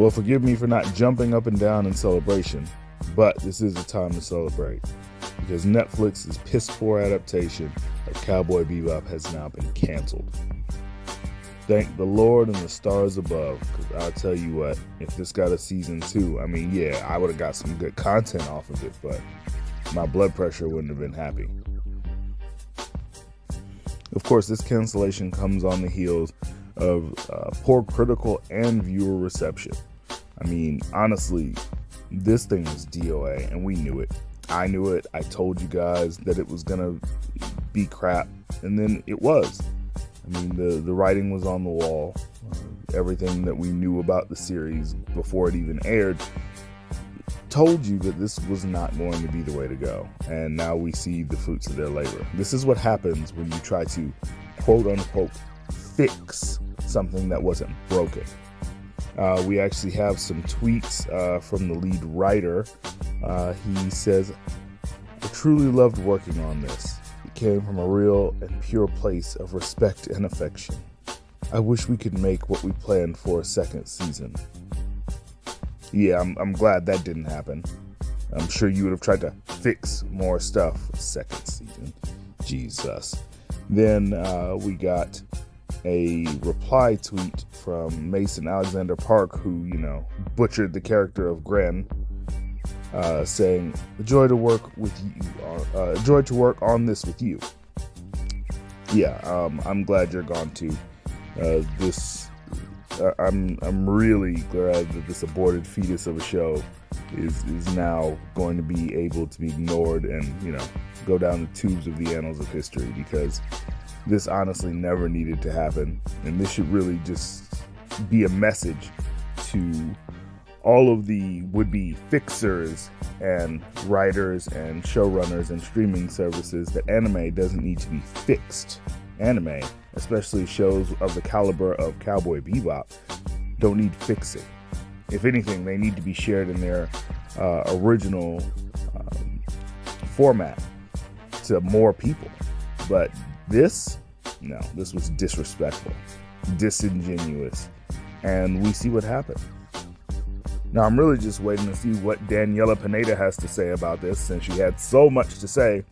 Well, forgive me for not jumping up and down in celebration, but this is a time to celebrate because Netflix's piss-poor adaptation of Cowboy Bebop has now been canceled. Thank the Lord and the stars above, because I'll tell you what, if this got a season 2, I mean, yeah, I would have got some good content off of it, but my blood pressure wouldn't have been happy. Of course, this cancellation comes on the heels of poor critical and viewer reception. I mean, honestly, this thing was DOA, and we knew it. I knew it. I told you guys that it was going to be crap, and then it was. I mean, the writing was on the wall. Everything that we knew about the series before it even aired told you that this was not going to be the way to go. And now we see the fruits of their labor. This is what happens when you try to, quote unquote, fix something that wasn't broken. We actually have some tweets from the lead writer. He says, "I truly loved working on this. It came from a real and pure place of respect and affection. I wish we could make what we planned for a second season." Yeah, I'm glad that didn't happen. I'm sure you would have tried to fix more stuff for the second season. Jesus. Then we got a reply tweet from Mason Alexander Park, who, butchered the character of Gren, saying, joy to work on this with you. Yeah, I'm glad you're gone too. I'm really glad that this aborted fetus of a show is now going to be able to be ignored and, go down the tubes of the annals of history, because this honestly never needed to happen. And this should really just be a message to all of the would-be fixers and writers and showrunners and streaming services that anime doesn't need to be fixed. Anime, especially shows of the caliber of Cowboy Bebop, don't need fixing. If anything, they need to be shared in their original format to more people. But this was disrespectful, disingenuous, and we see what happened. Now, I'm really just waiting to see what Daniela Pineda has to say about this, since she had so much to say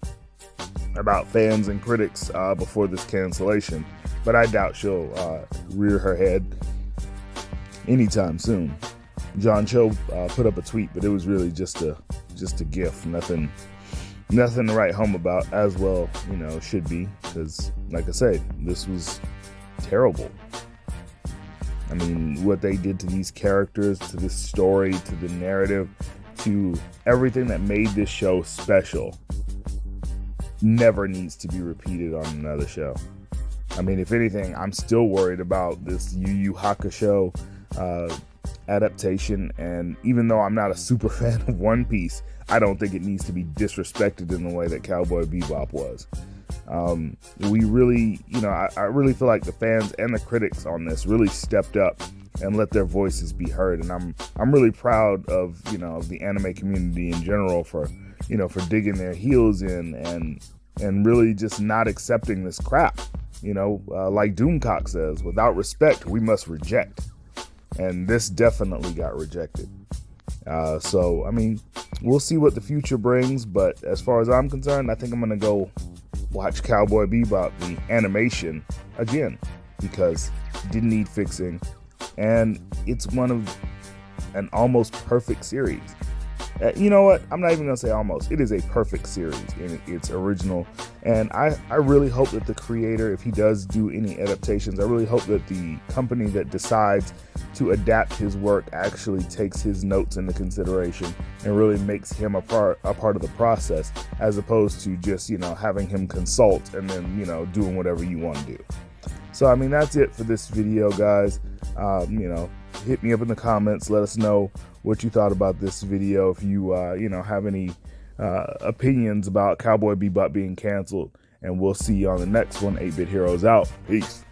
about fans and critics before this cancellation, but I doubt she'll rear her head anytime soon. John Cho put up a tweet, but it was really just a gif, nothing to write home about, as well, should be, because, like I say, this was terrible. I mean, what they did to these characters, to this story, to the narrative, to everything that made this show special, never needs to be repeated on another show. I mean, if anything, I'm still worried about this Yu Yu Hakusho adaptation, and even though I'm not a super fan of One Piece, I don't think it needs to be disrespected in the way that Cowboy Bebop was. We really, I really feel like the fans and the critics on this really stepped up and let their voices be heard, and I'm really proud of the anime community in general for digging their heels in and really just not accepting this crap. Like Doomcock says, without respect, we must reject. And this definitely got rejected. So, I mean, we'll see what the future brings, but as far as I'm concerned, I think I'm going to go watch Cowboy Bebop, the animation, again, because it didn't need fixing, and it's one of an almost perfect series. You know what? I'm not even going to say almost. It is a perfect series in its original. And I really hope that the creator, if he does do any adaptations, I really hope that the company that decides to adapt his work actually takes his notes into consideration and really makes him a part of the process, as opposed to just, having him consult and then, doing whatever you want to do. So, I mean, that's it for this video, guys. Hit me up in the comments. Let us know what you thought about this video. If you, have any opinions about Cowboy Bebop being canceled. And we'll see you on the next one. 8-Bit Heroes out. Peace.